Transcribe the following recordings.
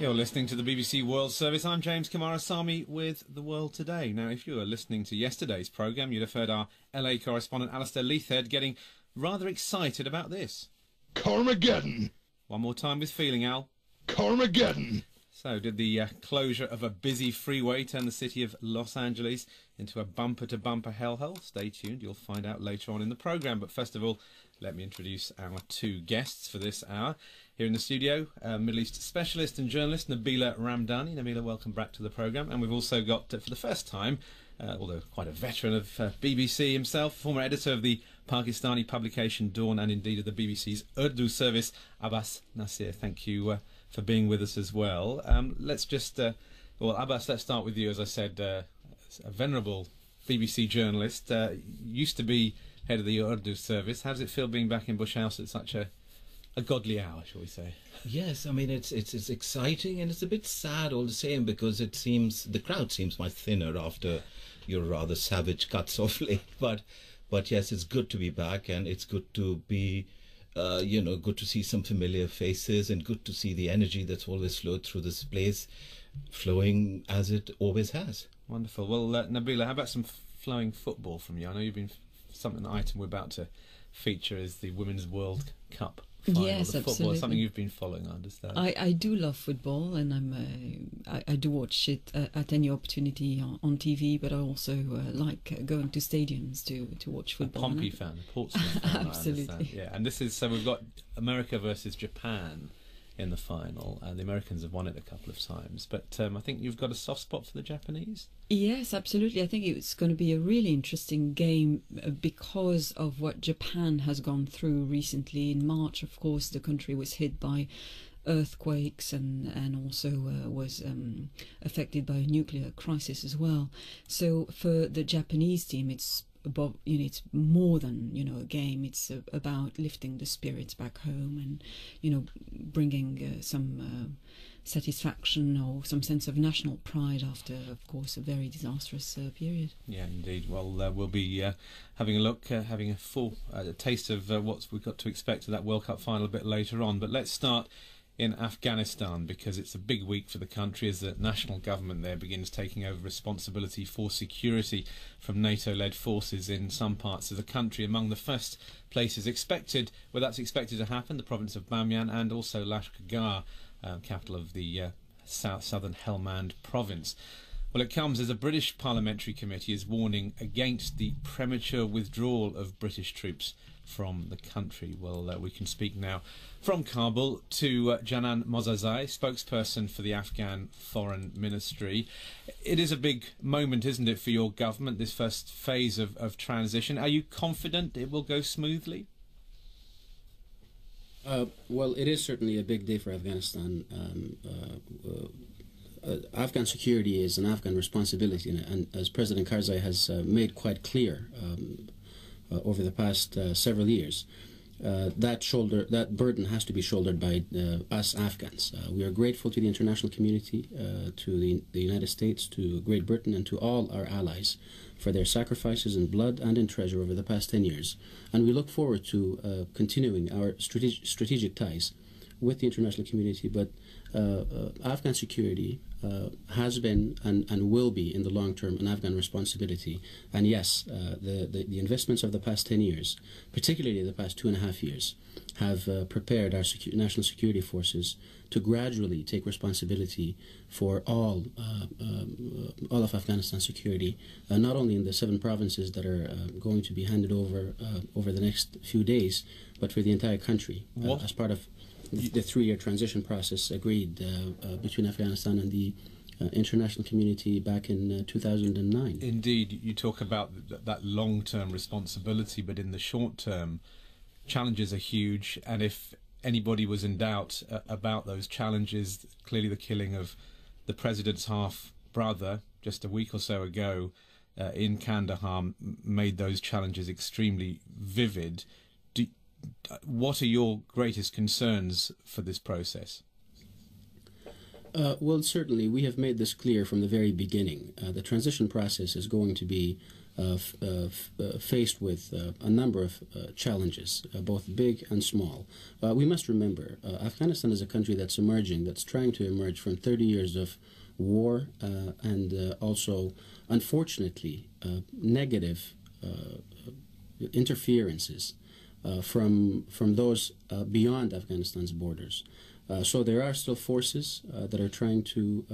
You're listening to the BBC World Service. I'm James Kamarasamy with The World Today. Now, if you were listening to yesterday's programme, you'd have heard our LA correspondent Alistair Leithhead getting rather excited about this. Carmageddon! One more time with feeling, Al. Carmageddon! So, did the closure of a busy freeway turn the city of Los Angeles into a bumper-to-bumper hellhole? Stay tuned, you'll find out later on in the programme. But first of all, let me introduce our two guests for this hour. Here in the studio, Middle East specialist and journalist Nabila Ramdani. Nabila, welcome back to the programme. And we've also got, for the first time, although quite a veteran of BBC himself, former editor of the Pakistani publication Dawn and indeed of the BBC's Urdu service, Abbas Nasir. Thank you for being with us as well. Let's just, well, Abbas, let's start with you. As I said, a venerable BBC journalist, used to be head of the Urdu service. How does it feel being back in Bush House at such a godly hour, shall we say? Yes, I mean it's exciting and it's a bit sad all the same, because it seems the crowd seems much thinner after your rather savage cuts off late. But yes, it's good to be back, and it's good to be good to see some familiar faces, and good to see the energy that's always flowed through this place flowing as it always has. Wonderful. Well, Nabila, how about some flowing football from you? I know you've been something. The item we're about to feature is the Women's World Cup final. Yes, the football absolutely. is something you've been following, I understand. I do love football, and I do watch it at any opportunity on TV, but I also like going to stadiums to watch football. A Pompey fan, a Portsmouth fan, Absolutely. I understand. Yeah, and this is, so we've got America versus Japan in the final, and the Americans have won it a couple of times, but I think you've got a soft spot for the Japanese? Yes, absolutely. I think it's going to be a really interesting game because of what Japan has gone through recently. In March, of course, the country was hit by earthquakes and also was affected by a nuclear crisis as well. So for the Japanese team, it's above, it's more than a game. It's about lifting the spirits back home and bringing some satisfaction or some sense of national pride after, of course, a very disastrous period. Yeah, indeed. Well, we'll be having a look, having a full taste of what we've got to expect of that World Cup final a bit later on. But let's start in Afghanistan, because it's a big week for the country as the national government there begins taking over responsibility for security from NATO-led forces in some parts of the country. Among the first places expected, where that's expected to happen, the province of Bamyan and also Lashkar, capital of the southern Helmand province. Well, it comes as a British parliamentary committee is warning against the premature withdrawal of British troops from the country. Well, we can speak now from Kabul to Janan Mozazai, spokesperson for the Afghan Foreign Ministry. It is a big moment, isn't it, for your government, this first phase of transition. Are you confident it will go smoothly? Well, it is certainly a big day for Afghanistan. Afghan security is an Afghan responsibility, and as President Karzai has made quite clear over the past several years, that burden has to be shouldered by us Afghans. We are grateful to the international community, to the United States, to Great Britain, and to all our allies for their sacrifices in blood and in treasure over the past 10 years. And we look forward to continuing our strategic ties with the international community. But Afghan security has been and will be in the long term an Afghan responsibility. And yes, the investments of the past 10 years, particularly the past 2.5 years, have prepared our national security forces to gradually take responsibility for all of Afghanistan's security, not only in the 7 provinces that are going to be handed over the next few days, but for the entire country as part of the 3-year transition process agreed between Afghanistan and the international community back in 2009. Indeed, you talk about that long-term responsibility, but in the short term, challenges are huge, and if anybody was in doubt about those challenges, clearly the killing of the president's half-brother just a week or so ago in Kandahar made those challenges extremely vivid. What are your greatest concerns for this process? Well, certainly we have made this clear from the very beginning. The transition process is going to be faced with a number of challenges, both big and small. We must remember, Afghanistan is a country that's emerging, that's trying to emerge from 30 years of war and also, unfortunately, negative interferences from those beyond Afghanistan's borders. So there are still forces that are trying to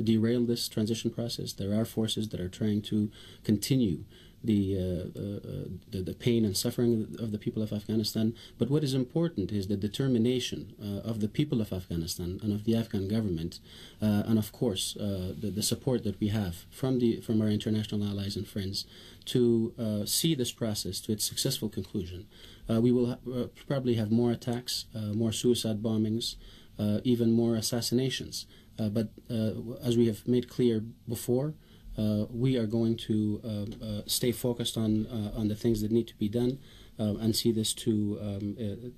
derail this transition process. There are forces that are trying to continue the pain and suffering of the people of Afghanistan. But what is important is the determination of the people of Afghanistan and of the Afghan government, and of course the support that we have from our international allies and friends to see this process to its successful conclusion. We will probably have more attacks, more suicide bombings, even more assassinations. But as we have made clear before, we are going to stay focused on the things that need to be done and see this to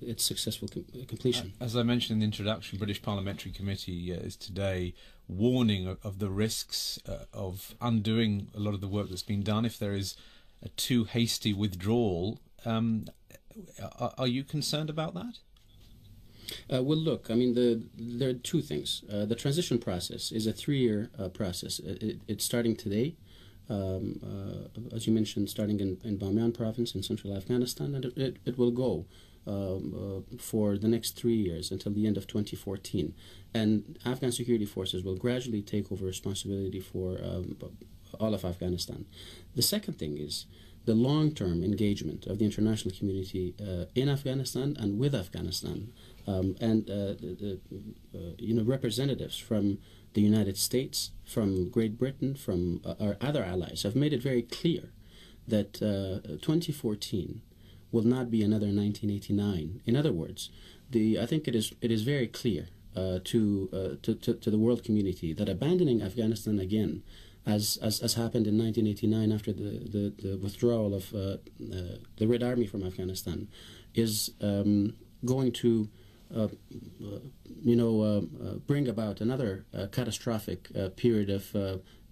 its successful completion. As I mentioned in the introduction, British Parliamentary Committee is today warning of the risks of undoing a lot of the work that's been done if there is a too hasty withdrawal. Are you concerned about that? Well, look, I mean, there are two things. The transition process is a 3-year process. It's starting today, as you mentioned, starting in Bamyan province in central Afghanistan, and it will go for the next 3 years until the end of 2014. And Afghan security forces will gradually take over responsibility for all of Afghanistan. The second thing is the long-term engagement of the international community in Afghanistan and with Afghanistan. Representatives from the United States, from Great Britain, from our other allies have made it very clear that 2014 will not be another 1989. In other words, I think it is very clear to the world community that abandoning Afghanistan again, as happened in 1989 after the withdrawal of the Red Army from Afghanistan, is going to bring about another catastrophic period of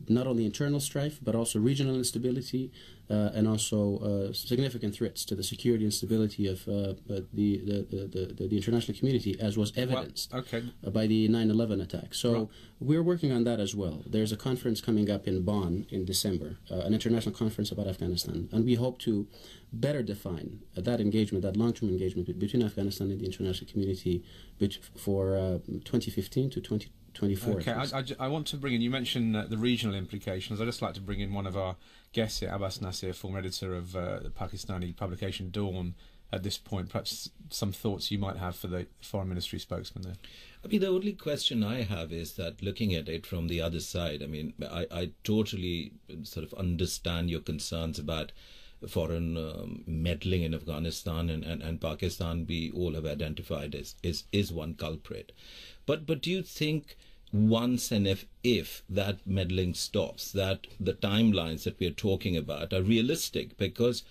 not only internal strife but also regional instability and also significant threats to the security and stability of the international community, as was evidenced by the 9/11 attack. So we're working on that as well. There's a conference coming up in Bonn in December, an international conference about Afghanistan, and we hope to better define that engagement, that long-term engagement between Afghanistan and the international community for 2015 to 2024. Okay, I want to bring in, you mentioned the regional implications. I'd just like to bring in one of our guests here, Abbas Nasir, former editor of the Pakistani publication Dawn, at this point. Perhaps some thoughts you might have for the Foreign Ministry spokesman there. I mean, the only question I have is that looking at it from the other side, I mean, I totally sort of understand your concerns about foreign meddling in Afghanistan and Pakistan. We all have identified is one culprit. But do you think once and if that meddling stops, that the timelines that we are talking about are realistic? Because,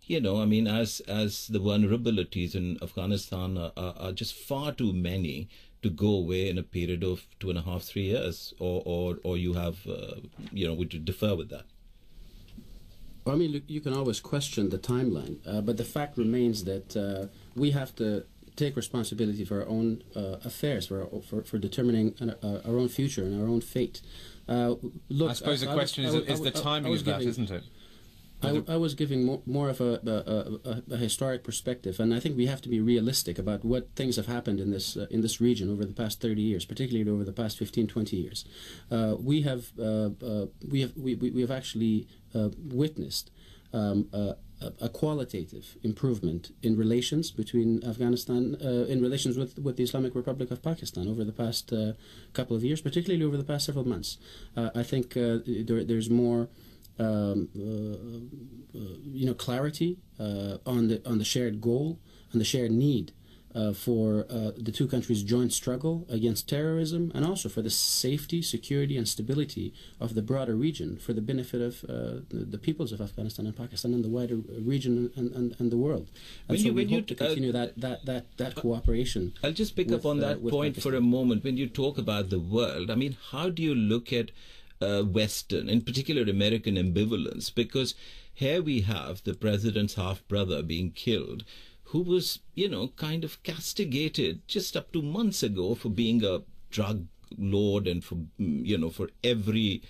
I mean, as the vulnerabilities in Afghanistan are just far too many to go away in a period of 2.5, 3 years, or you have, would you defer with that? Well, I mean, you can always question the timeline, but the fact remains that we have to take responsibility for our own affairs, for determining our own future and our own fate. Look, I suppose the question is the timing of that, isn't it? I was giving more of a historic perspective, and I think we have to be realistic about what things have happened in this region over the past 30 years, particularly over the past 15, 20 years. We have actually witnessed a qualitative improvement in relations between Afghanistan, in relations with the Islamic Republic of Pakistan over the past couple of years, particularly over the past several months. I think there's more clarity on the shared goal and the shared need for the two countries' joint struggle against terrorism, and also for the safety, security, and stability of the broader region, for the benefit of the peoples of Afghanistan and Pakistan and the wider region and the world. And so we hope to continue that cooperation. I'll just pick up on that point for a moment. When you talk about the world, I mean, how do you look at Western, in particular American ambivalence? Because here we have the president's half-brother being killed, who was, kind of castigated just up to months ago for being a drug lord and for, for every,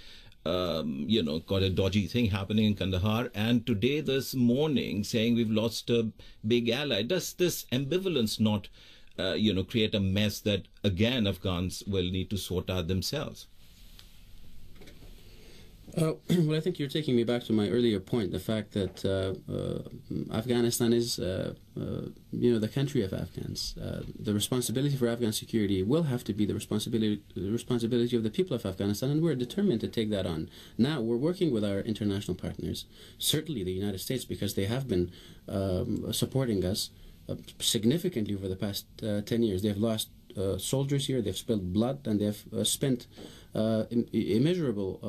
got a dodgy thing happening in Kandahar. And today there's mourning saying we've lost a big ally. Does this ambivalence not, create a mess that, again, Afghans will need to sort out themselves? Well, I think you're taking me back to my earlier point, the fact that Afghanistan is, the country of Afghans. The responsibility for Afghan security will have to be the responsibility of the people of Afghanistan, and we're determined to take that on. Now, we're working with our international partners, certainly the United States, because they have been supporting us significantly over the past 10 years. They've lost soldiers here, they've spilled blood, and they've spent immeasurable,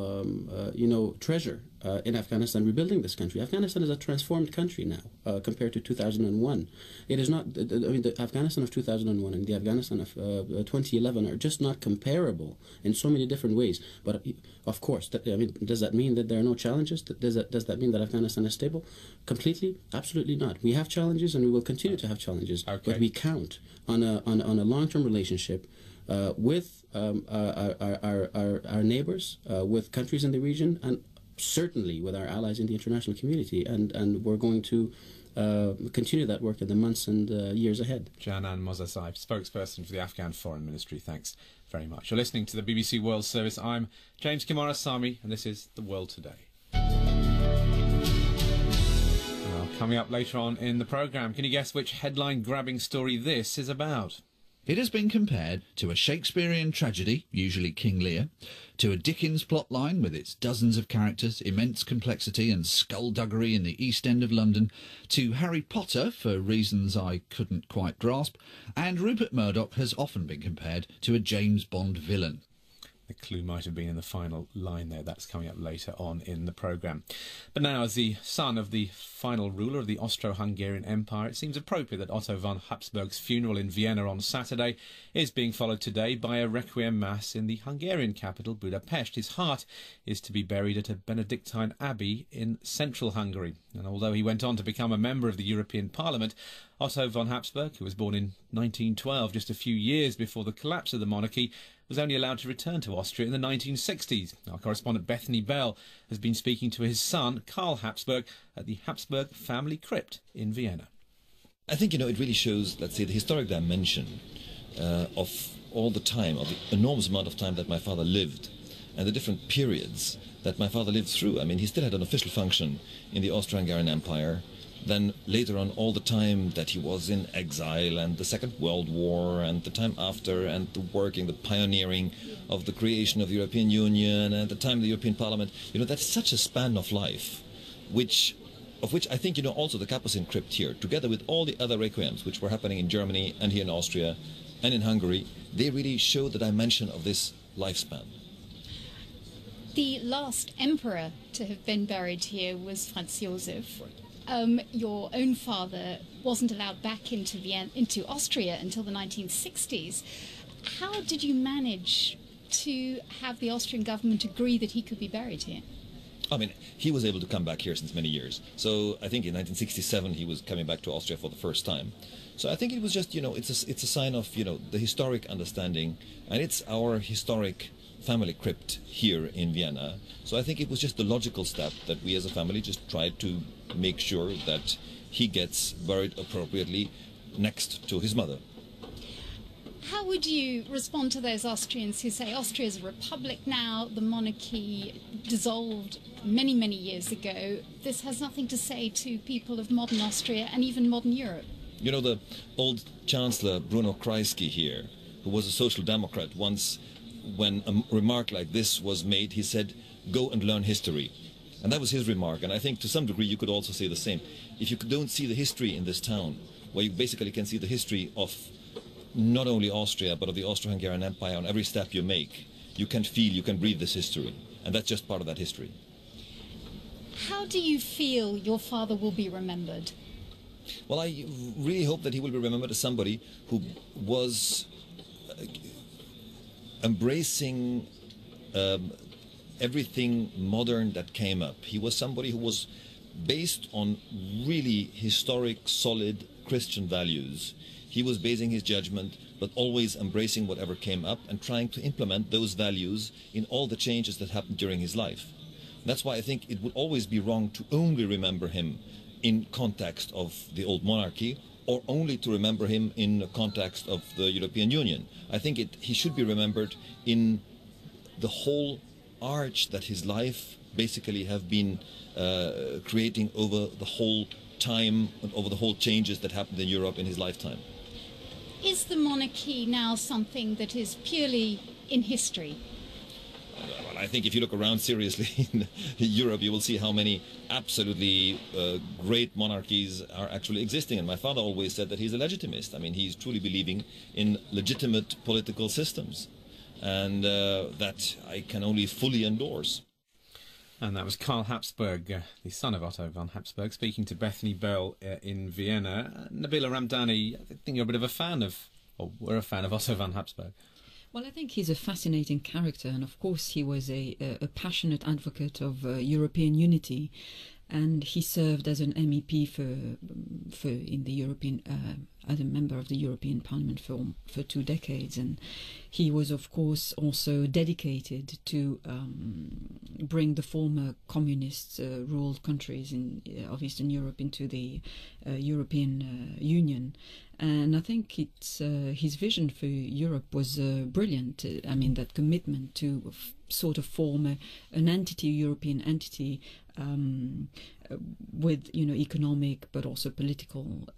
treasure in Afghanistan rebuilding this country. Afghanistan is a transformed country now compared to 2001. It is not, the Afghanistan of 2001 and the Afghanistan of 2011 are just not comparable in so many different ways. But of course, does that mean that there are no challenges? Does that mean that Afghanistan is stable? Completely? Absolutely not. We have challenges, and we will continue to have challenges. Okay. But we count on a long-term relationship with our neighbors, with countries in the region, and certainly with our allies in the international community. And we're going to continue that work in the months and years ahead. Janan Mozasaev, spokesperson for the Afghan Foreign Ministry. Thanks very much. You're listening to the BBC World Service. I'm James Kimarasamy, and this is The World Today. Well, coming up later on in the programme, can you guess which headline-grabbing story this is about? It has been compared to a Shakespearean tragedy, usually King Lear, to a Dickens plotline with its dozens of characters, immense complexity and skullduggery in the East End of London, to Harry Potter, for reasons I couldn't quite grasp, and Rupert Murdoch has often been compared to a James Bond villain. The clue might have been in the final line there. That's coming up later on in the programme. But now, as the son of the final ruler of the Austro-Hungarian Empire, it seems appropriate that Otto von Habsburg's funeral in Vienna on Saturday is being followed today by a requiem mass in the Hungarian capital, Budapest. His heart is to be buried at a Benedictine abbey in central Hungary. And although he went on to become a member of the European Parliament, Otto von Habsburg, who was born in 1912, just a few years before the collapse of the monarchy, was only allowed to return to Austria in the 1960s. Our correspondent Bethany Bell has been speaking to his son, Karl Habsburg, at the Habsburg family crypt in Vienna. I think, it really shows, let's say, the historic dimension of all the time, of the enormous amount of time that my father lived, and the different periods that my father lived through. I mean, he still had an official function in the Austro-Hungarian Empire. Then later on, all the time that he was in exile, and the Second World War, and the time after, and the working, the pioneering of the creation of the European Union, and the time of the European Parliament, that's such a span of life, of which I think, also the Capucin crypt here, together with all the other requiems which were happening in Germany and here in Austria and in Hungary, they really show the dimension of this lifespan. The last emperor to have been buried here was Franz Josef. Right. Your own father wasn't allowed back into Austria until the 1960s. How did you manage to have the Austrian government agree that he could be buried here? I mean, he was able to come back here since many years. So I think in 1967 he was coming back to Austria for the first time. So I think it was just, it's a sign of, the historic understanding, and it's our historic family crypt here in Vienna. So I think it was just the logical step that we as a family just tried to make sure that he gets buried appropriately next to his mother. How would you respond to those Austrians who say Austria is a republic now, the monarchy dissolved many, many years ago? This has nothing to say to people of modern Austria and even modern Europe. The old Chancellor Bruno Kreisky here, who was a social democrat, once when a remark like this was made, he said, "Go and learn history." And that was his remark. And I think to some degree you could also say the same. If you don't see the history in this town, where you basically can see the history of not only Austria, but of the Austro-Hungarian Empire on every step you make, you can feel, you can breathe this history. And that's just part of that history. How do you feel your father will be remembered? Well, I really hope that he will be remembered as somebody who was embracing everything modern that came up. He was somebody who was based on really historic, solid Christian values. He was basing his judgment, but always embracing whatever came up and trying to implement those values in all the changes that happened during his life. That's why I think it would always be wrong to only remember him in context of the old monarchy, or only to remember him in the context of the European Union. I think he should be remembered in the whole arch that his life basically have been creating over the whole time and over the whole changes that happened in Europe in his lifetime. Is the monarchy now something that is purely in history? Well, I think if you look around seriously in Europe, you will see how many absolutely great monarchies are actually existing. And my father always said that he's a legitimist. I mean, he's truly believing in legitimate political systems. And that I can only fully endorse. And that was Karl Habsburg, the son of Otto von Habsburg, speaking to Bethany Bell in Vienna. Nabila Ramdani, I think you're a bit of a fan of, or we're a fan of Otto von Habsburg. Well, I think he's a fascinating character, and of course he was a passionate advocate of European unity, and he served as an MEP for in the European as a member of the European Parliament for 2 decades, and he was of course also dedicated to bring the former communist ruled countries of Eastern Europe into the European Union. And I think it's his vision for Europe was brilliant. I mean, that commitment to sort of form an entity, European entity, with economic but also political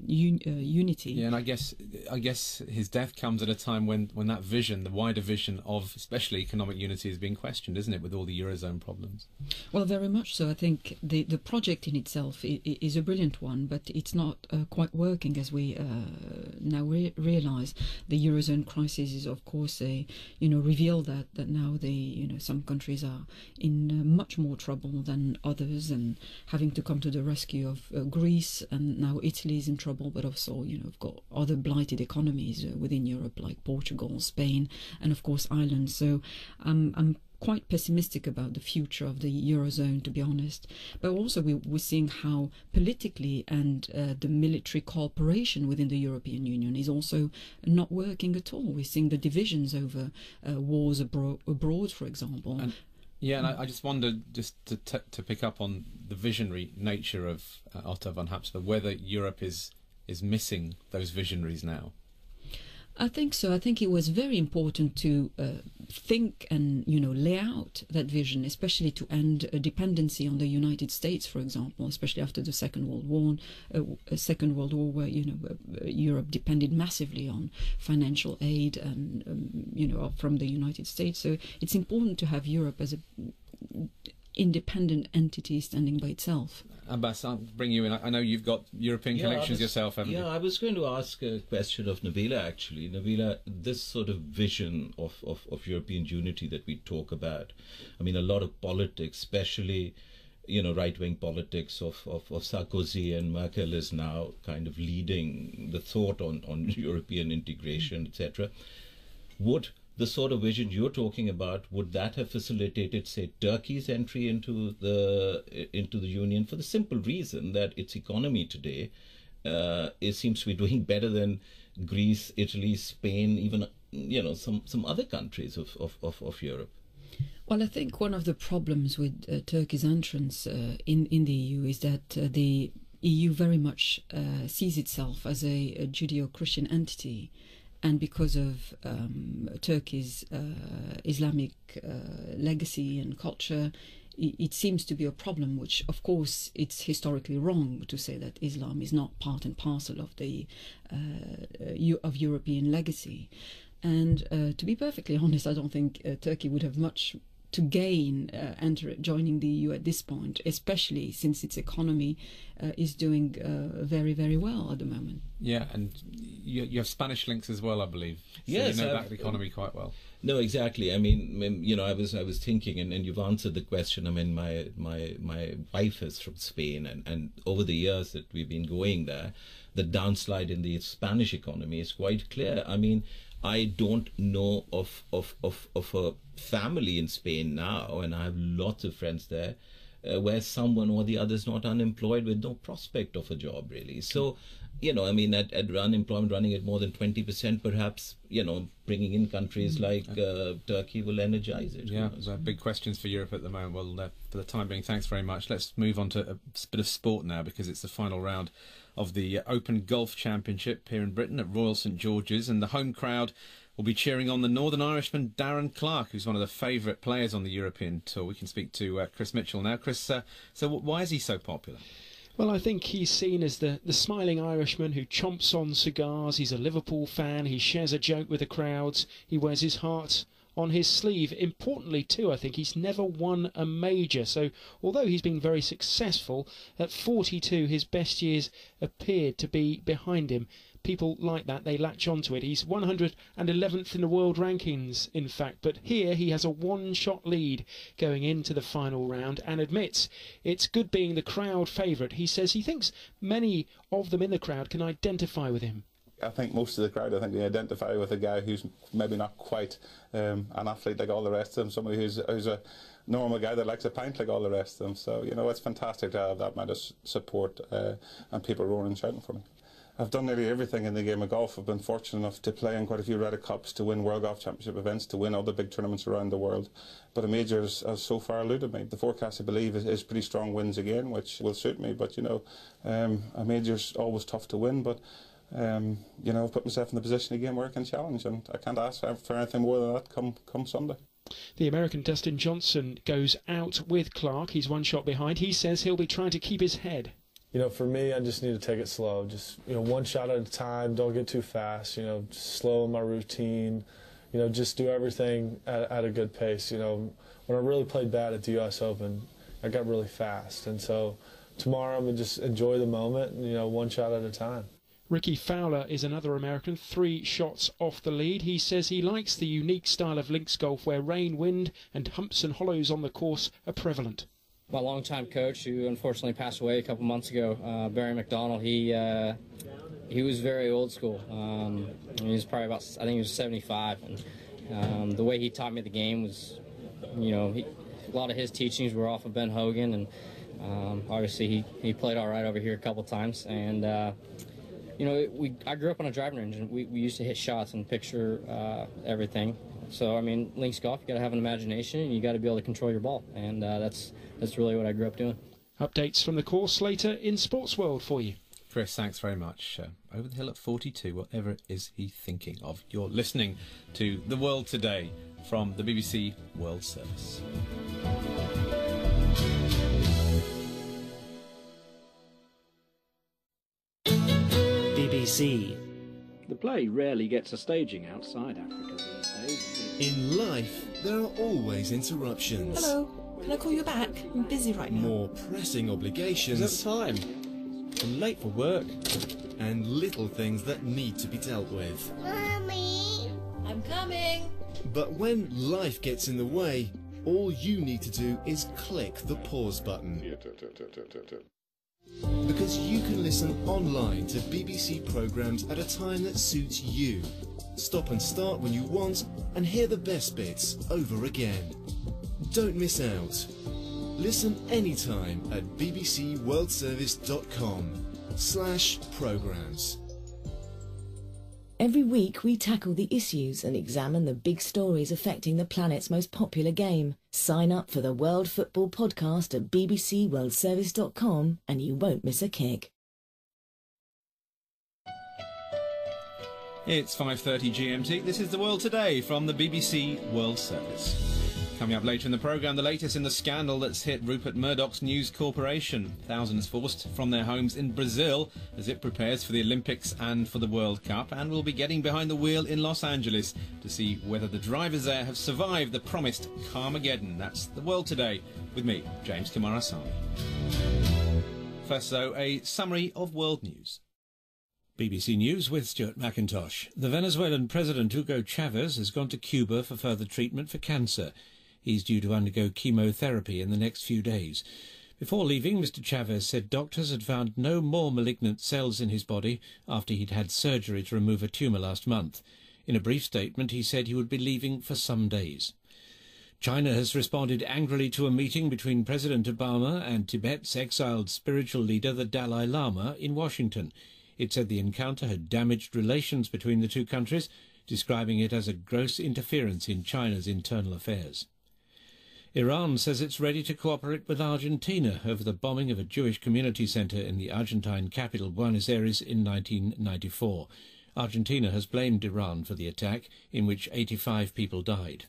unity. Yeah, and I guess his death comes at a time when that vision, the wider vision of especially economic unity, is being questioned, isn't it, with all the Eurozone problems? Well, very much so. I think the project in itself is a brilliant one, but it's not quite working, as we now realise. The Eurozone crisis is, of course, revealed that now some countries are in much more trouble than others, and having to come to the rescue of Greece, and now Italy is in trouble, but also we've got other blighted economies within Europe like Portugal, Spain, and of course Ireland. So I'm quite pessimistic about the future of the Eurozone, to be honest. But also we're seeing how politically and the military cooperation within the European Union is also not working at all. We're seeing the divisions over wars abroad, for example. And I just wondered, just to pick up on the visionary nature of Otto von Habsburg, whether Europe is missing those visionaries now. I think so. I think it was very important to think and lay out that vision, especially to end a dependency on the United States, for example, especially after the Second World War, where Europe depended massively on financial aid and from the United States. So it's important to have Europe as a independent entity standing by itself. Abbas, I'll bring you in. I know you've got European connections yourself, haven't you? Yeah, I was going to ask a question of Nabila, actually. Nabila, this sort of vision of European unity that we talk about, I mean, a lot of politics, especially, right-wing politics of Sarkozy and Merkel is now kind of leading the thought on European integration, etc. Would the sort of vision you're talking about, would that have facilitated, say, Turkey's entry into the Union, for the simple reason that its economy today it seems to be doing better than Greece, Italy, Spain, even some other countries of Europe? Well, I think one of the problems with Turkey's entrance in the EU is that the EU very much sees itself as a Judeo-Christian entity. And because of Turkey's Islamic legacy and culture, it seems to be a problem, which of course it's historically wrong to say that Islam is not part and parcel of the of European legacy. And to be perfectly honest, I don't think Turkey would have much to gain joining the EU at this point, especially since its economy is doing very, very well at the moment. Yeah, and you have Spanish links as well, I believe. So yes, you know that economy quite well. No, exactly. I mean, I was thinking, and you've answered the question. I mean, my wife is from Spain, and over the years that we've been going there, the downslide in the Spanish economy is quite clear. I mean, I don't know of a family in Spain now, and I have lots of friends there, where someone or the other is not unemployed with no prospect of a job, really. So, you know, I mean, at unemployment running at more than 20%, perhaps, you know, bringing in countries like Turkey will energize it. Yeah, big questions for Europe at the moment. Well, for the time being, thanks very much. Let's move on to a bit of sport now, because it's the final round of the Open Golf Championship here in Britain at Royal St George's, and the home crowd will be cheering on the Northern Irishman Darren Clarke, who's one of the favourite players on the European Tour. We can speak to Chris Mitchell now. Chris, so why is he so popular? Well, I think he's seen as the smiling Irishman who chomps on cigars. He's a Liverpool fan. He shares a joke with the crowds. He wears his heart on his sleeve. Importantly, too, I think he's never won a major. So, although he's been very successful, at 42, his best years appeared to be behind him. People like that, they latch onto it. He's 111th in the world rankings, in fact, but here he has a one-shot lead going into the final round and admits it's good being the crowd favourite. He says he thinks many of them in the crowd can identify with him. I think most of the crowd, they identify with a guy who's maybe not quite an athlete like all the rest of them, somebody who's a normal guy that likes a pint like all the rest of them. So, you know, it's fantastic to have that amount of support and people roaring and shouting for me. I've done nearly everything in the game of golf. I've been fortunate enough to play in quite a few Ryder Cups, to win World Golf Championship events, to win other big tournaments around the world. But a major has so far eluded me. The forecast, I believe, is pretty strong wins again, which will suit me. But, you know, a major's always tough to win. But, you know, I've put myself in the position again where I can challenge, and I can't ask for anything more than that come Sunday. The American Dustin Johnson goes out with Clarke. He's one shot behind. He says he'll be trying to keep his head. You know, for me, I just need to take it slow. Just, you know, one shot at a time. Don't get too fast. You know, just slow in my routine. You know, just do everything at a good pace. You know, when I really played bad at the U.S. Open, I got really fast. And so tomorrow I'm going to just enjoy the moment, and, you know, one shot at a time. Ricky Fowler is another American, 3 shots off the lead. He says he likes the unique style of links golf where rain, wind and humps and hollows on the course are prevalent. My longtime coach, who unfortunately passed away a couple months ago, Barry McDonald, he was very old school. He was probably about, I think he was 75, and the way he taught me the game was, you know, a lot of his teachings were off of Ben Hogan, and obviously he played all right over here a couple times, and you know, I grew up on a driving range, and we used to hit shots and picture everything. So, I mean, links golf, you got to have an imagination, and you got to be able to control your ball, and that's really what I grew up doing. Updates from the course later in Sports World for you. Chris, thanks very much. Over the hill at 42, whatever is he thinking of? You're listening to The World Today from the BBC World Service. BBC. The play rarely gets a staging outside Africa these days. In life, there are always interruptions. Hello, can I call you back? I'm busy right now. More pressing obligations. Is that time? I'm late for work. And little things that need to be dealt with. Mommy! I'm coming! But when life gets in the way, all you need to do is click the pause button. Because you can listen online to BBC programmes at a time that suits you. Stop and start when you want and hear the best bits over again. Don't miss out. Listen anytime at bbcworldservice.com/programmes. Every week we tackle the issues and examine the big stories affecting the planet's most popular game. Sign up for the World Football Podcast at bbcworldservice.com and you won't miss a kick. It's 5:30 GMT. This is The World Today from the BBC World Service. Coming up later in the programme, the latest in the scandal that's hit Rupert Murdoch's News Corporation. Thousands forced from their homes in Brazil as it prepares for the Olympics and for the World Cup. And we'll be getting behind the wheel in Los Angeles to see whether the drivers there have survived the promised Carmageddon. That's The World Today with me, James Kamarasamy. First, though, a summary of world news. BBC News with Stuart McIntosh. The Venezuelan President Hugo Chavez has gone to Cuba for further treatment for cancer. He's due to undergo chemotherapy in the next few days. Before leaving, Mr. Chavez said doctors had found no more malignant cells in his body after he'd had surgery to remove a tumour last month. In a brief statement, he said he would be leaving for some days. China has responded angrily to a meeting between President Obama and Tibet's exiled spiritual leader, the Dalai Lama, in Washington. It said the encounter had damaged relations between the two countries, describing it as a gross interference in China's internal affairs. Iran says it's ready to cooperate with Argentina over the bombing of a Jewish community centre in the Argentine capital Buenos Aires in 1994. Argentina has blamed Iran for the attack, in which 85 people died.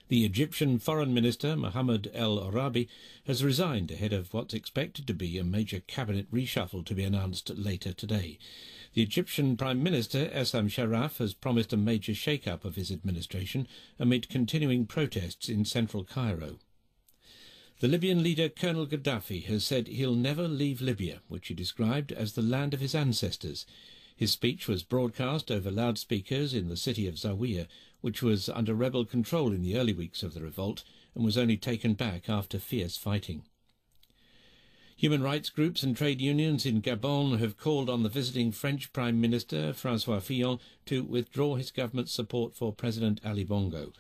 The Egyptian Foreign Minister, Mohammed El Arabi, has resigned ahead of what's expected to be a major cabinet reshuffle to be announced later today. The Egyptian Prime Minister, Essam Sharaf, has promised a major shake-up of his administration amid continuing protests in central Cairo. The Libyan leader Colonel Gaddafi has said he'll never leave Libya, which he described as the land of his ancestors. His speech was broadcast over loudspeakers in the city of Zawiya, which was under rebel control in the early weeks of the revolt and was only taken back after fierce fighting. Human rights groups and trade unions in Gabon have called on the visiting French Prime Minister, François Fillon, to withdraw his government's support for President Ali Bongo.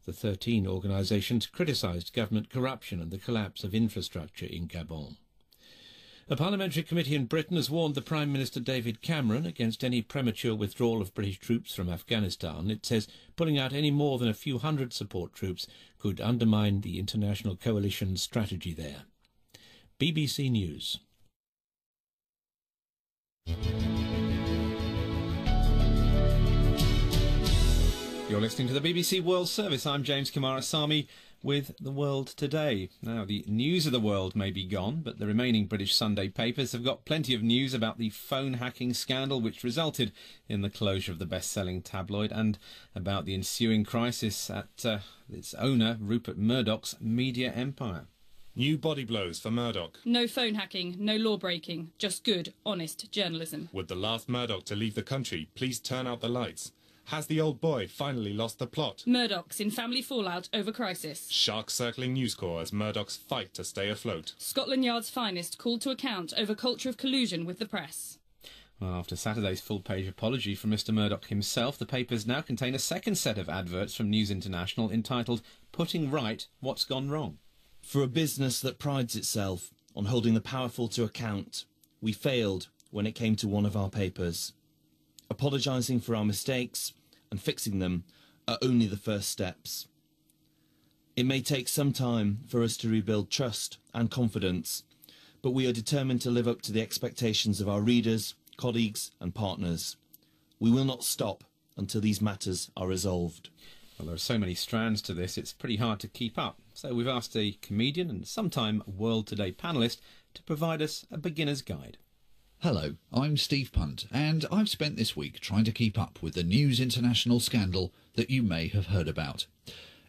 The 13 organisations criticised government corruption and the collapse of infrastructure in Gabon. A parliamentary committee in Britain has warned the Prime Minister David Cameron against any premature withdrawal of British troops from Afghanistan. It says pulling out any more than a few hundred support troops could undermine the international coalition's strategy there. BBC News. You're listening to the BBC World Service. I'm James Kumarasamy with The World Today. Now, the news of the world may be gone, but the remaining British Sunday papers have got plenty of news about the phone hacking scandal which resulted in the closure of the best-selling tabloid, and about the ensuing crisis at its owner, Rupert Murdoch's media empire. New body blows for Murdoch. No phone hacking, no law breaking, just good, honest journalism. Would the last Murdoch to leave the country please turn out the lights? Has the old boy finally lost the plot? Murdoch's in family fallout over crisis. Sharks circling News Corps as Murdoch's fight to stay afloat. Scotland Yard's finest called to account over culture of collusion with the press. Well, after Saturday's full-page apology from Mr Murdoch himself, the papers now contain a second set of adverts from News International entitled "Putting Right What's Gone Wrong." For a business that prides itself on holding the powerful to account, we failed when it came to one of our papers. Apologising for our mistakes and fixing them are only the first steps. It may take some time for us to rebuild trust and confidence, but we are determined to live up to the expectations of our readers, colleagues and partners. We will not stop until these matters are resolved. Well, there are so many strands to this, it's pretty hard to keep up. So we've asked a comedian and sometime World Today panellist to provide us a beginner's guide. Hello, I'm Steve Punt, and I've spent this week trying to keep up with the News International scandal that you may have heard about.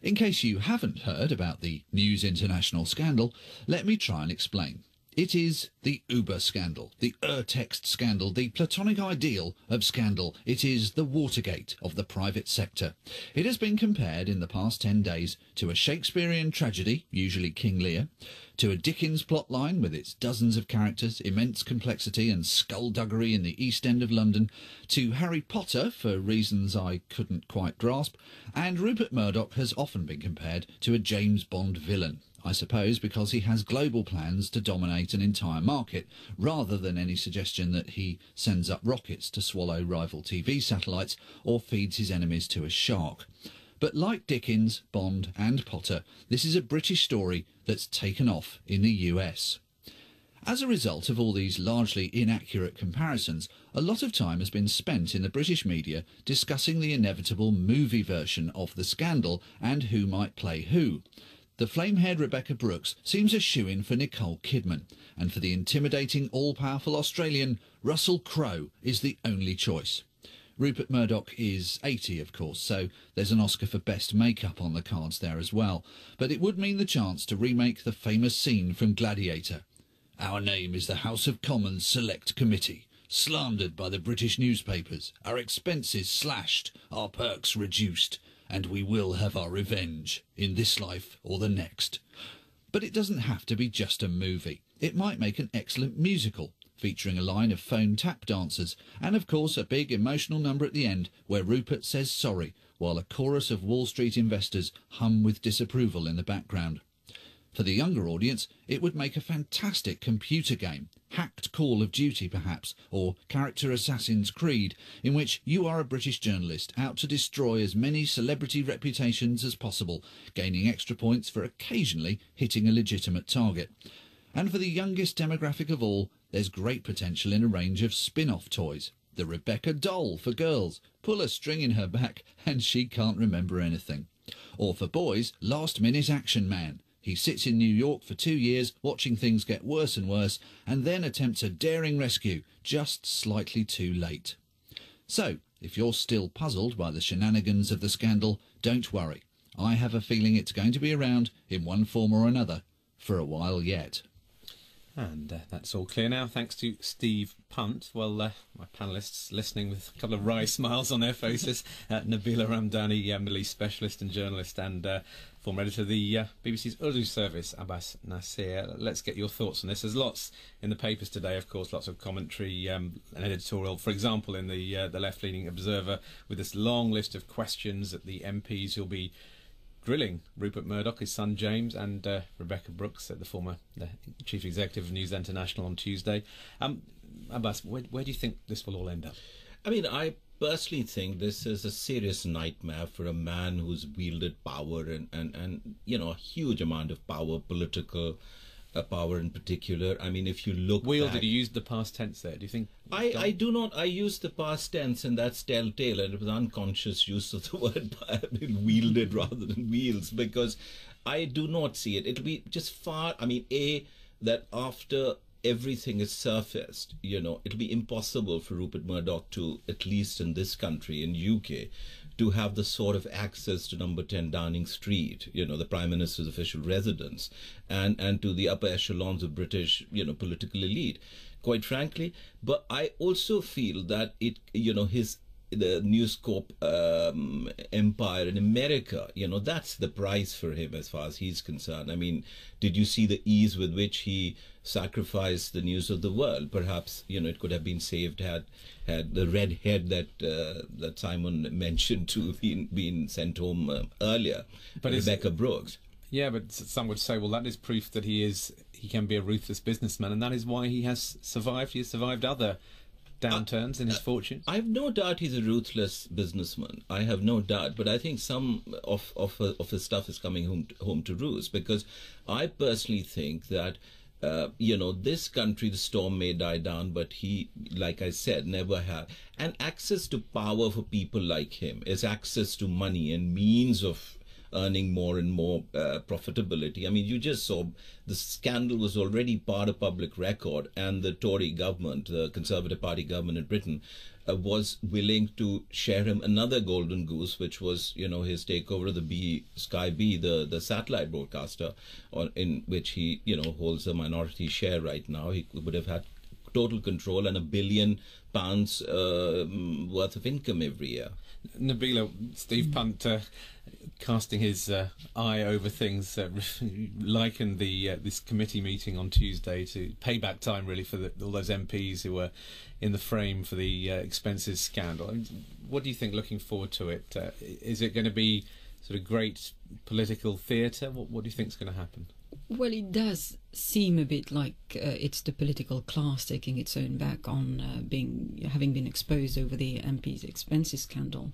In case you haven't heard about the News International scandal, let me try and explain. It is the Uber scandal, the Urtext scandal, the platonic ideal of scandal. It is the Watergate of the private sector. It has been compared in the past 10 days to a Shakespearean tragedy, usually King Lear, to a Dickens plotline with its dozens of characters, immense complexity and skullduggery in the East End of London, to Harry Potter, for reasons I couldn't quite grasp, and Rupert Murdoch has often been compared to a James Bond villain. I suppose because he has global plans to dominate an entire market, rather than any suggestion that he sends up rockets to swallow rival TV satellites or feeds his enemies to a shark. But like Dickens, Bond and Potter, this is a British story that's taken off in the US. As a result of all these largely inaccurate comparisons, a lot of time has been spent in the British media discussing the inevitable movie version of the scandal and who might play who. The flame-haired Rebecca Brooks seems a shoo-in for Nicole Kidman, and for the intimidating, all-powerful Australian, Russell Crowe is the only choice. Rupert Murdoch is 80, of course, so there's an Oscar for Best Makeup on the cards there as well, but it would mean the chance to remake the famous scene from Gladiator. Our name is the House of Commons Select Committee, slandered by the British newspapers, our expenses slashed, our perks reduced, and we will have our revenge, in this life or the next. But it doesn't have to be just a movie. It might make an excellent musical. featuring a line of phone tap dancers, and of course a big emotional number at the end where Rupert says sorry, while a chorus of Wall Street investors hum with disapproval in the background. For the younger audience, it would make a fantastic computer game, hacked Call of Duty perhaps, or Character Assassin's Creed, in which you are a British journalist out to destroy as many celebrity reputations as possible, gaining extra points for occasionally hitting a legitimate target. And for the youngest demographic of all, there's great potential in a range of spin-off toys. The Rebecca doll for girls. Pull a string in her back and she can't remember anything. Or for boys, last-minute action man. He sits in New York for 2 years, watching things get worse and worse, and then attempts a daring rescue, just slightly too late. So, if you're still puzzled by the shenanigans of the scandal, don't worry. I have a feeling it's going to be around, in one form or another, for a while yet. And that's all clear now, thanks to Steve Punt. Well, my panellists listening with a couple of wry smiles on their faces. Nabila Ramdani, Middle East specialist and journalist, and former editor of the BBC's Urdu service, Abbas Nasir. Let's get your thoughts on this. There's lots in the papers today, of course, lots of commentary, an editorial, for example, in the left-leaning Observer, with this long list of questions at the MPs who'll be grilling Rupert Murdoch, his son James, and Rebecca Brooks, the former chief executive of News International, on Tuesday. Abbas, where do you think this will all end up? I mean, I personally think this is a serious nightmare for a man who's wielded power and you know, a huge amount of power, political power in particular. I mean, if you look Wielded, back, you used the past tense there. Do you think? I do not. I use the past tense, and that's telltale, and it was unconscious use of the word wielded rather than wheels, because I do not see it. It'll be just far. I mean, that after everything is surfaced, you know, it'll be impossible for Rupert Murdoch to, at least in this country, in UK, to have the sort of access to number 10 Downing Street, you know, the Prime Minister's official residence, and to the upper echelons of British, you know, political elite, quite frankly. But I also feel that it, you know, the News Corp empire in America, you know, that's the price for him as far as he's concerned. I mean, did you see the ease with which he sacrificed the news of the world? Perhaps, you know, it could have been saved had the red head that Simon mentioned to been sent home earlier, but Rebecca Brooks. Yeah, but some would say, well, that is proof that he can be a ruthless businessman, and that is why he has survived. He has survived other downturns in his fortune. I have no doubt he's a ruthless businessman. I have no doubt, but I think some of his stuff is coming home to roost, because I personally think that you know, this country, the storm may die down, but he, like I said, never had. And access to power for people like him is access to money and means of earning more and more profitability. I mean, you just saw the scandal was already part of public record, and the Tory government, the Conservative Party government in Britain, was willing to share him another golden goose, which was, you know, his takeover of the Sky B, the satellite broadcaster, in which he, you know, holds a minority share right now. He would have had total control and £1 billion worth of income every year. Nabila, Steve Punt, casting his eye over things, likened this committee meeting on Tuesday to payback time, really, for all those MPs who were in the frame for the expenses scandal. I mean, what do you think, looking forward to it? Is it going to be sort of great political theatre? What do you think is going to happen? Well, it does seem a bit like it's the political class taking its own back on having been exposed over the MP's expenses scandal.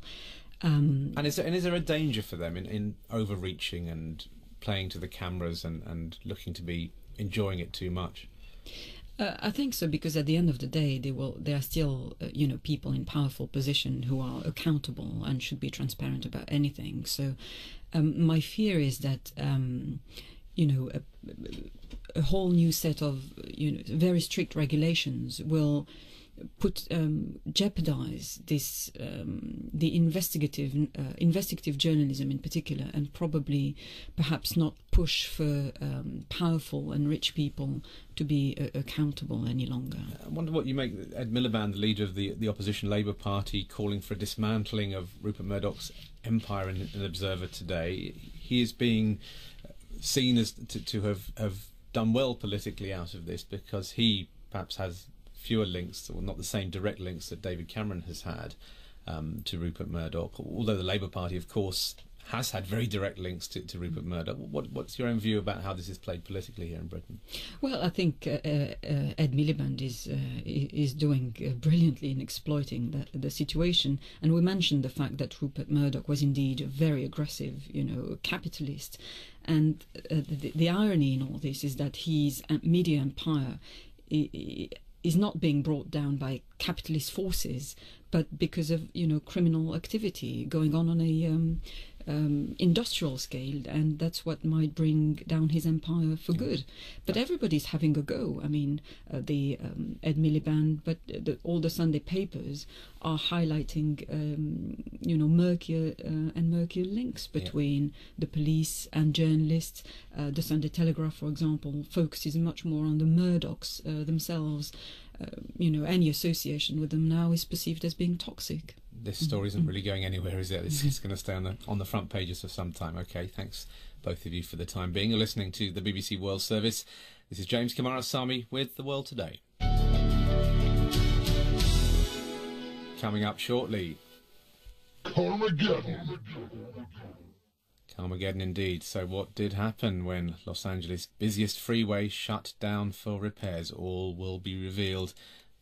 And is there a danger for them in overreaching and playing to the cameras and looking to be enjoying it too much? I think so, because at the end of the day, they are still you know, people in powerful position who are accountable and should be transparent about anything. So my fear is that you know, a whole new set of, you know, very strict regulations will jeopardize this the investigative journalism in particular, and probably perhaps not push for powerful and rich people to be accountable any longer. I wonder what you make Ed Miliband, the leader of the opposition Labour Party, calling for a dismantling of Rupert Murdoch's empire in an Observer today. He is being seen as to have done well politically out of this, because he perhaps has fewer links, or not the same direct links that David Cameron has had to Rupert Murdoch, although the Labour Party, of course, has had very direct links to Rupert Murdoch. What's your own view about how this is played politically here in Britain? Well, I think Ed Miliband is doing brilliantly in exploiting the situation. And we mentioned the fact that Rupert Murdoch was indeed a very aggressive, capitalist. And the irony in all this is that his media empire is not being brought down by capitalist forces, but because of criminal activity going on a industrial scale, and that's what might bring down his empire for good. But everybody's having a go. I mean, the Ed Miliband, but all the Sunday papers are highlighting, murkier and murkier links between the police and journalists. The Sunday Telegraph, for example, focuses much more on the Murdochs themselves. Any association with them now is perceived as being toxic. This story isn't really going anywhere, is it? It's going to stay on the front pages for some time. Okay, thanks both of you for the time being. You're listening to the BBC World Service. This is James Kamarasamy with The World Today. Coming up shortly. Carmageddon. Carmageddon indeed. So what did happen when Los Angeles' busiest freeway shut down for repairs? All will be revealed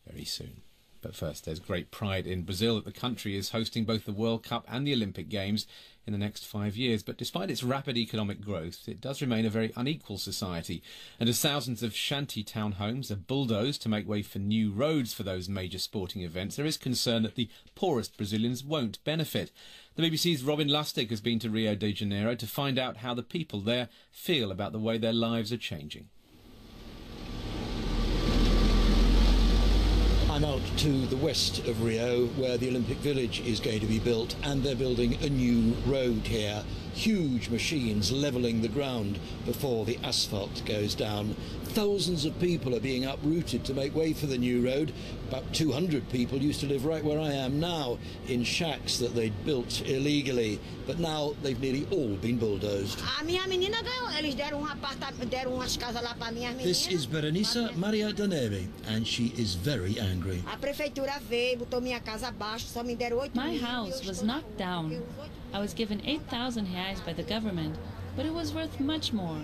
very soon. But first, there's great pride in Brazil that the country is hosting both the World Cup and the Olympic Games in the next 5 years. But despite its rapid economic growth, it does remain a very unequal society. And as thousands of shanty town homes are bulldozed to make way for new roads for those major sporting events, there is concern that the poorest Brazilians won't benefit. The BBC's Robin Lustig has been to Rio de Janeiro to find out how the people there feel about the way their lives are changing. I'm out to the west of Rio, where the Olympic Village is going to be built, and they're building a new road here. Huge machines levelling the ground before the asphalt goes down. Thousands of people are being uprooted to make way for the new road. About 200 people used to live right where I am now, in shacks that they'd built illegally, but now they've nearly all been bulldozed. This is Berenice Maria Daneri, and she is very angry. My house was knocked down. I was given 8,000 reais by the government, but it was worth much more.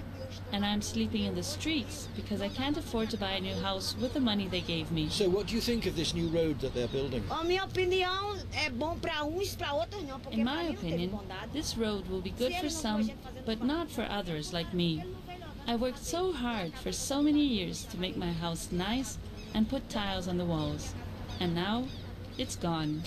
And I'm sleeping in the streets because I can't afford to buy a new house with the money they gave me. So what do you think of this new road that they're building? In my opinion, this road will be good for some, but not for others like me. I worked so hard for so many years to make my house nice and put tiles on the walls. And now, it's gone.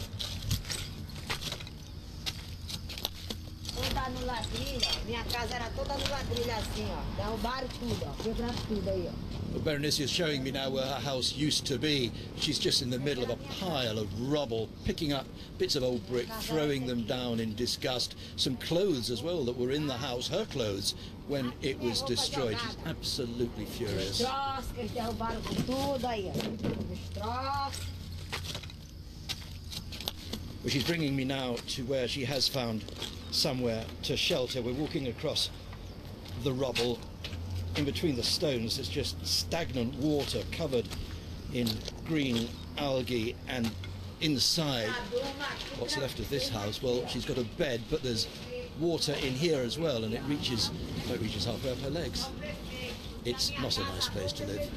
Berenice is showing me now where her house used to be. She's just in the middle of a pile of rubble, picking up bits of old brick, throwing them down in disgust. Some clothes as well that were in the house, her clothes, when it was destroyed. She's absolutely furious. Well, she's bringing me now to where she has found somewhere to shelter. We're walking across the rubble. In between the stones, there's just stagnant water covered in green algae, and inside, what's left of this house, well, she's got a bed, but there's water in here as well, and it reaches halfway up her legs. It's not a nice place to live.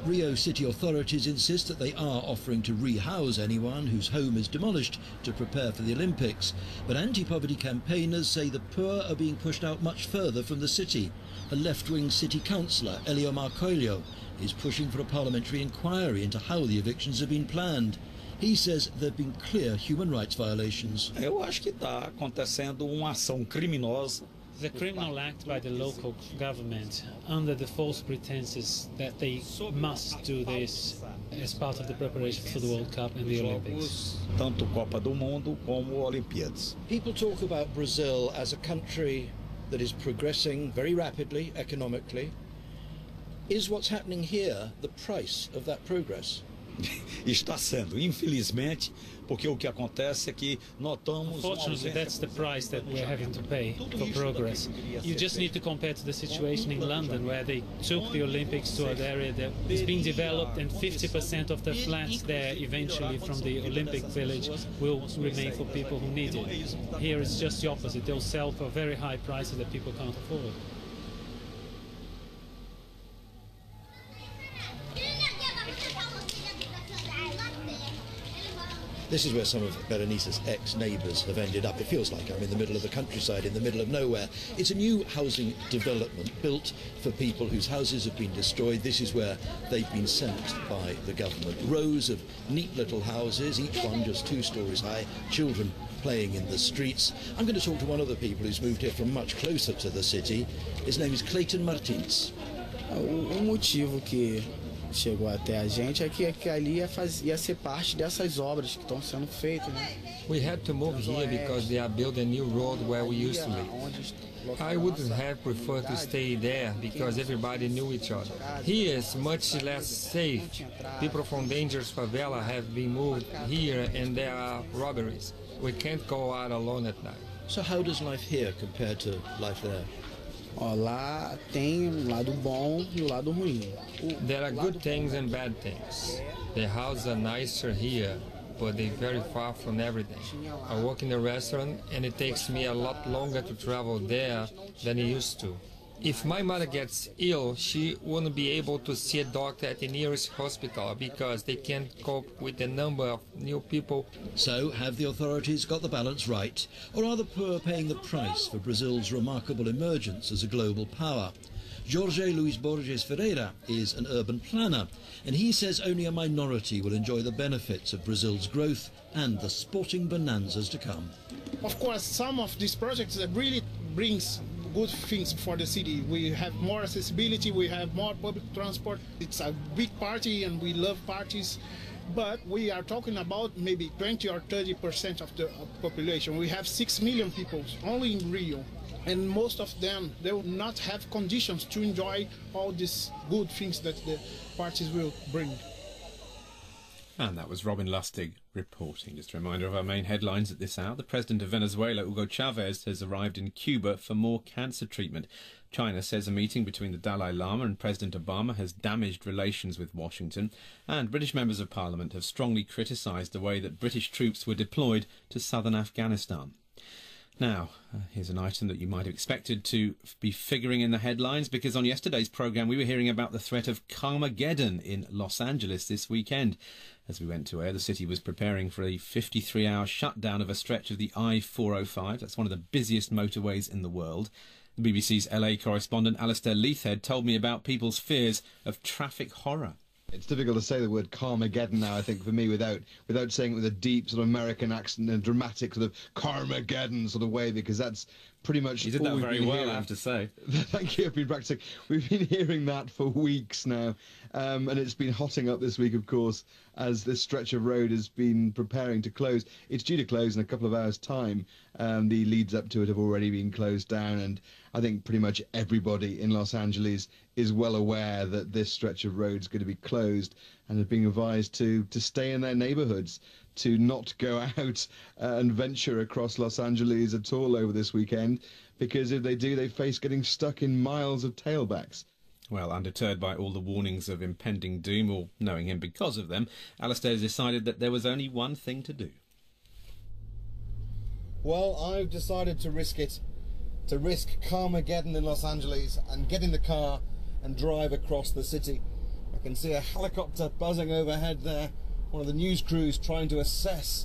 Rio city authorities insist that they are offering to rehouse anyone whose home is demolished to prepare for the Olympics. But anti-poverty campaigners say the poor are being pushed out much further from the city. A left-wing city councillor, Eliomar Coelho, is pushing for a parliamentary inquiry into how the evictions have been planned. He says there have been clear human rights violations. Eu acho que está acontecendo uma ação criminosa. The criminal act by the local government under the false pretenses that they must do this as part of the preparation for the World Cup and the Olympics. Tanto Copa do Mundo como Olimpíadas. People talk about Brazil as a country that is progressing very rapidly economically. Is what's happening here the price of that progress? Está sendo, infelizmente, porque o que acontece é que notamos. Unfortunately, that's the price that we're having to pay for progress. You just need to compare to the situation in London, where they took the Olympics to an area that is being developed, and 50% of the flats there eventually from the Olympic Village will remain for people who need it. Here it's just the opposite. They'll sell for very high prices that people can't afford. This is where some of Berenice's ex-neighbours have ended up. It feels like I'm in the middle of the countryside, in the middle of nowhere. It's a new housing development built for people whose houses have been destroyed. This is where they've been sent by the government. Rows of neat little houses, each one just 2 stories high, children playing in the streets. I'm going to talk to one of the people who's moved here from much closer to the city. His name is Clayton Martins. Motivo que chegou até a gente é que ali ia ser parte dessas obras que estão sendo feitas, né? We had to move here because they are building a new road where we used to live. I wouldn't have preferred to stay there because everybody knew each other. Here is much less safe. People from dangerous favela have been moved here and there are robberies. We can't go out alone at night. So how does life here compare to life there? Lá tem lado bom e o lado ruim. There are good things and bad things. The houses are nicer here, but they're very far from everything. I work in a restaurant and it takes me a lot longer to travel there than it used to. If my mother gets ill, she wouldn't be able to see a doctor at the nearest hospital because they can't cope with the number of new people. So, have the authorities got the balance right? Or are the poor paying the price for Brazil's remarkable emergence as a global power? Jorge Luis Borges Ferreira is an urban planner, and he says only a minority will enjoy the benefits of Brazil's growth and the sporting bonanzas to come. Of course, some of these projects that really brings good things for the city. We have more accessibility, we have more public transport. It's a big party and we love parties, but we are talking about maybe 20 or 30% of the population. We have 6 million people only in Rio, and most of them, they will not have conditions to enjoy all these good things that the parties will bring. And that was Robin Lustig reporting. Just a reminder of our main headlines at this hour. The president of Venezuela, Hugo Chavez, has arrived in Cuba for more cancer treatment. China says a meeting between the Dalai Lama and President Obama has damaged relations with Washington. And British members of Parliament have strongly criticised the way that British troops were deployed to southern Afghanistan. Now, here's an item that you might have expected to be figuring in the headlines, because on yesterday's programme we were hearing about the threat of Carmageddon in Los Angeles this weekend. As we went to air, the city was preparing for a 53-hour shutdown of a stretch of the I-405. That's one of the busiest motorways in the world. The BBC's LA correspondent Alistair Leithhead told me about people's fears of traffic horror. It's difficult to say the word Carmageddon now, I think, for me, without saying it with a deep sort of American accent and dramatic sort of Carmageddon sort of way, because that's pretty much You did that very well, I have to say. Thank you, I've been practising. We've been hearing that for weeks now, and it's been hotting up this week, of course, as this stretch of road has been preparing to close. It's due to close in a couple of hours' time. The leads up to it have already been closed down, and I think pretty much everybody in Los Angeles is well aware that this stretch of road is going to be closed, and are being advised to stay in their neighbourhoods, to not go out and venture across Los Angeles at all over this weekend, because if they do, they face getting stuck in miles of tailbacks. Well, undeterred by all the warnings of impending doom, or knowing him because of them, Alistair decided that there was only one thing to do. Well, I've decided to risk it. To risk Carmageddon in Los Angeles and get in the car and drive across the city. I can see a helicopter buzzing overhead there. One of the news crews trying to assess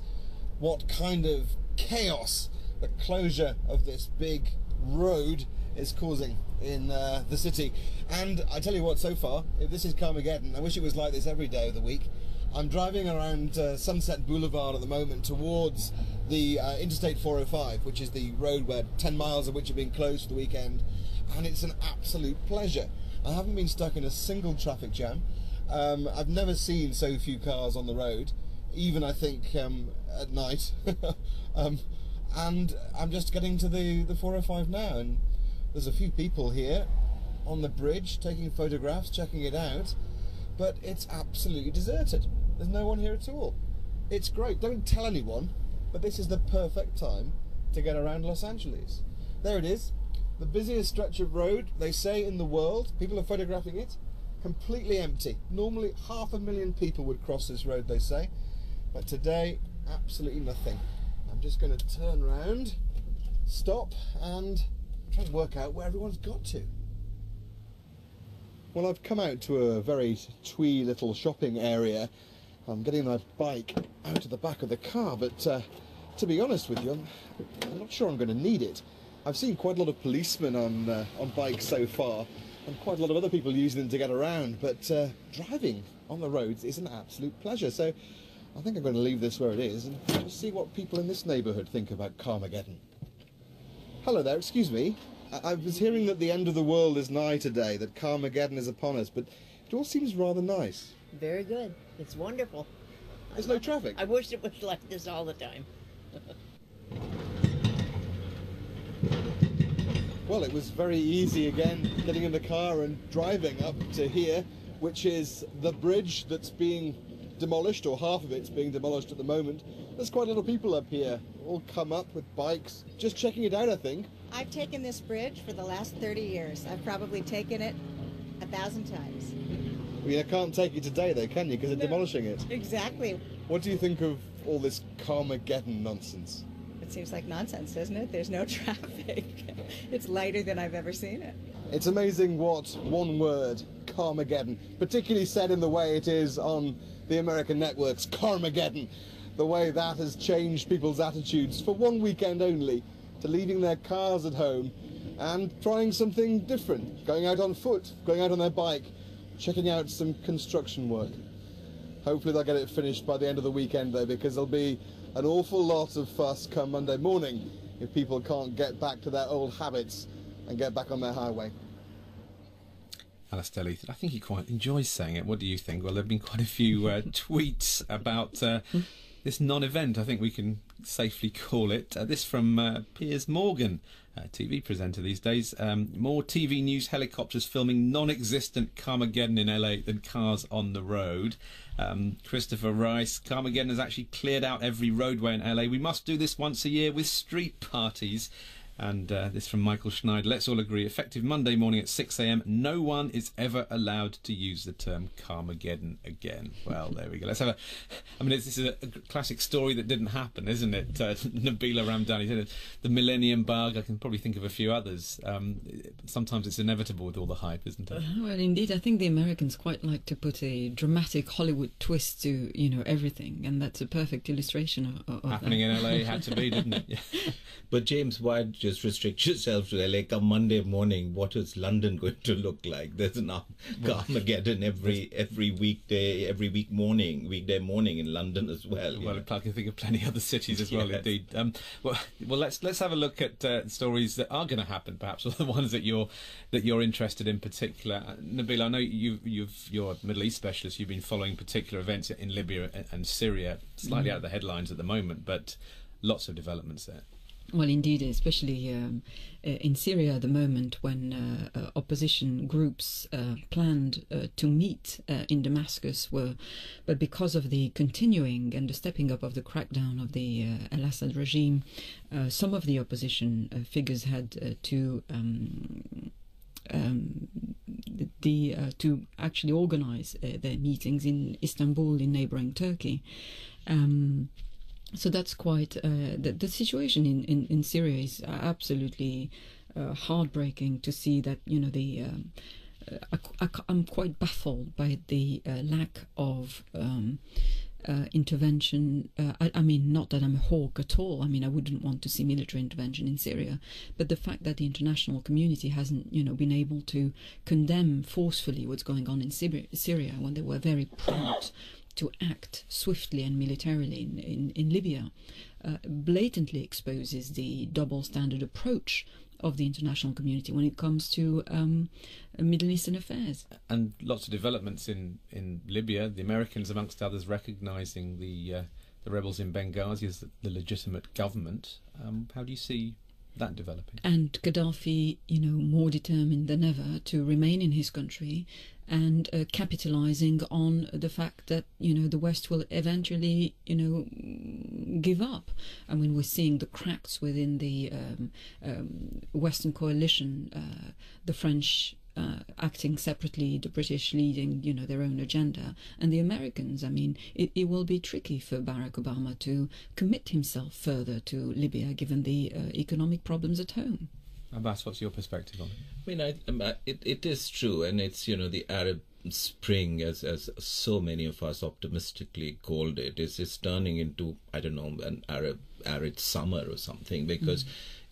what kind of chaos the closure of this big road is causing in the city. And I tell you what, so far, if this is Carmageddon, I wish it was like this every day of the week. I'm driving around Sunset Boulevard at the moment towards the Interstate 405, which is the road where 10 miles of which have been closed for the weekend, and it's an absolute pleasure. I haven't been stuck in a single traffic jam. I've never seen so few cars on the road, even I think at night. And I'm just getting to the 405 now, and there's a few people here on the bridge taking photographs, checking it out, but it's absolutely deserted. There's no one here at all. It's great. Don't tell anyone, but this is the perfect time to get around Los Angeles. There it is. The busiest stretch of road, they say, in the world. People are photographing it. Completely empty. Normally 500,000 people would cross this road, they say. But today, absolutely nothing. I'm just going to turn around, stop, and try and work out where everyone's got to. Well, I've come out to a very twee little shopping area. I'm getting my bike out of the back of the car, but to be honest with you, I'm not sure I'm going to need it. I've seen quite a lot of policemen on bikes so far, and quite a lot of other people using them to get around, but driving on the roads is an absolute pleasure. So I think I'm going to leave this where it is and just see what people in this neighbourhood think about Carmageddon. Hello there, excuse me. I was hearing that the end of the world is nigh today, that Carmageddon is upon us, but it all seems rather nice. Very good. It's wonderful. There's no traffic. I wish it was like this all the time. Well, it was very easy again getting in the car and driving up to here, which is the bridge that's being demolished, or half of it's being demolished at the moment. There's quite a lot of people up here, all come up with bikes, just checking it out, I think. I've taken this bridge for the last 30 years. I've probably taken it 1,000 times. Well, you can't take it today though, can you? Because they're demolishing it. Exactly. What do you think of all this Carmageddon nonsense? It seems like nonsense, doesn't it? There's no traffic. It's lighter than I've ever seen it. It's amazing what one word, Carmageddon, particularly said in the way it is on the American networks, Carmageddon, the way that has changed people's attitudes for one weekend only to leaving their cars at home and trying something different, going out on foot, going out on their bike, checking out some construction work. Hopefully they'll get it finished by the end of the weekend though, because there'll be an awful lot of fuss come Monday morning if people can't get back to their old habits and get back on their highway. Alistair Leith, I think he quite enjoys saying it. What do you think? Well, there have been quite a few tweets about this non-event, I think we can safely call it. This from Piers Morgan, TV presenter these days. More TV news helicopters filming non-existent Carmageddon in LA than cars on the road. Christopher Rice, Carmageddon has actually cleared out every roadway in LA. We must do this once a year with street parties. And this from Michael Schneider. Let's all agree, effective Monday morning at 6 a.m, no one is ever allowed to use the term Carmageddon again. Well, there we go. Let's have a... I mean, this is a classic story that didn't happen, isn't it? Nabila Ramdani, the Millennium Bug. I can probably think of a few others. Sometimes it's inevitable with all the hype, isn't it? Well, indeed. I think the Americans quite like to put a dramatic Hollywood twist to, everything. And that's a perfect illustration of happening that. in LA had to be, didn't it? Yeah. But James, why just restrict yourself to LA? Come Monday morning, what is London going to look like? There's an Carmageddon every weekday morning in London as well. Well, I can think of plenty of other cities as well, indeed. Well, let's have a look at stories that are going to happen, perhaps, or the ones that you're interested in particular. Nabila, I know you're a Middle East specialist. You've been following particular events in Libya and Syria, slightly out of the headlines at the moment, but lots of developments there. Well, indeed, especially in Syria at the moment, when opposition groups planned to meet in Damascus, but because of the continuing and the stepping up of the crackdown of the al-Assad regime, some of the opposition figures had to actually organize their meetings in Istanbul, in neighboring Turkey. So that's quite the situation in Syria is absolutely heartbreaking to see that I'm quite baffled by the lack of intervention. I mean, not that I'm a hawk at all. I mean, I wouldn't want to see military intervention in Syria, but the fact that the international community hasn't been able to condemn forcefully what's going on in Syria when they were very prompt to act swiftly and militarily in Libya, blatantly exposes the double standard approach of the international community when it comes to Middle Eastern affairs. And lots of developments in Libya, the Americans amongst others recognising the rebels in Benghazi as the legitimate government. How do you see that developing? And Gaddafi, more determined than ever to remain in his country, and capitalizing on the fact that the West will eventually give up. I mean, we're seeing the cracks within the Western coalition, the French acting separately, the British leading their own agenda, and the Americans. I mean, it will be tricky for Barack Obama to commit himself further to Libya given the economic problems at home. Abbas, what's your perspective on it? I mean, it is true, and it's the Arab Spring, as so many of us optimistically called it, is turning into, I don't know, an arid summer or something. Because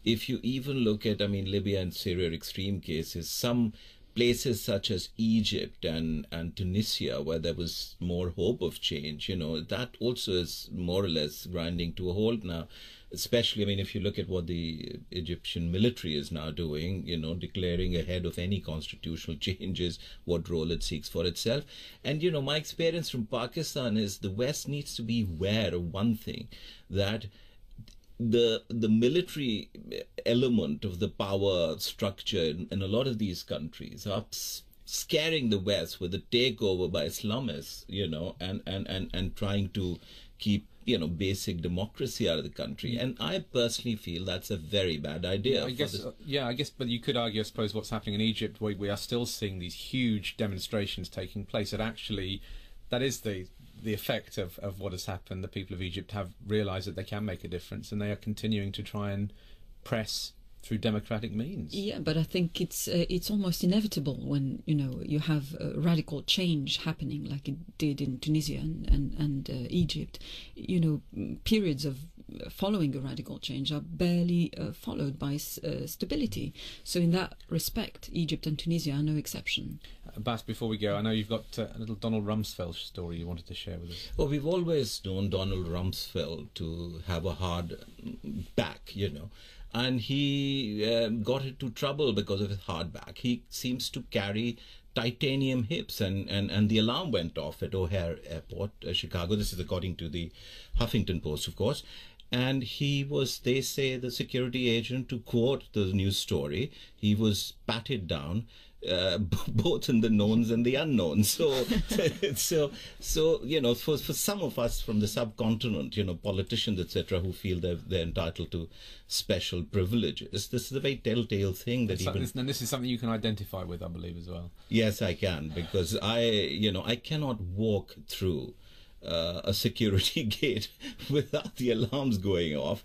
if you even look at, Libya and Syria are extreme cases. Some places such as Egypt and Tunisia, where there was more hope of change, that also is more or less grinding to a halt now. Especially, if you look at what the Egyptian military is now doing, declaring ahead of any constitutional changes what role it seeks for itself. And, my experience from Pakistan is the West needs to be aware of one thing, that the military element of the power structure in a lot of these countries are scaring the West with a takeover by Islamists, and trying to keep basic democracy out of the country. And I personally feel that's a very bad idea. I guess, but you could argue, I suppose, what's happening in Egypt, we are still seeing these huge demonstrations taking place, and actually that is the effect of what has happened. The people of Egypt have realised that they can make a difference, and they are continuing to try and press through democratic means. Yeah, but I think it's almost inevitable when you have radical change happening like it did in Tunisia and Egypt. Periods of following a radical change are barely followed by stability. So in that respect, Egypt and Tunisia are no exception. Bas, before we go, I know you've got a little Donald Rumsfeld story you wanted to share with us. Well, we've always known Donald Rumsfeld to have a hard back, and he got into trouble because of his hard back. He seems to carry titanium hips, and the alarm went off at O'Hare Airport, Chicago. This is according to the Huffington Post, of course. And he was, they say, the security agent, to quote the news story, he was patted down, both in the knowns and the unknowns. So, for some of us from the subcontinent, politicians, etc., who feel they're entitled to special privileges, this is a very telltale thing that and this is something you can identify with, I believe, as well. Yes, I can, because I cannot walk through a security gate without the alarms going off.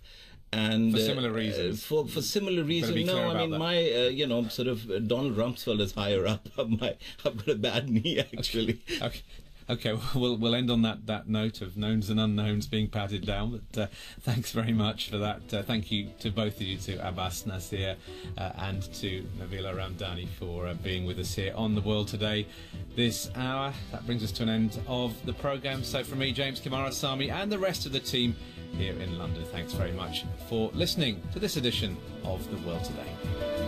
And for similar reasons. For similar reasons, no. I mean, my sort of Donald Rumsfeld is higher up. I've got a bad knee, actually. Okay. We'll end on that note of knowns and unknowns being patted down. But thanks very much for that. Thank you to both of you, to Abbas Nasir and to Nabila Ramdani, for being with us here on The World Today this hour. That brings us to an end of the programme. So from me, James Kimarasamy, and the rest of the team here in London, thanks very much for listening to this edition of The World Today.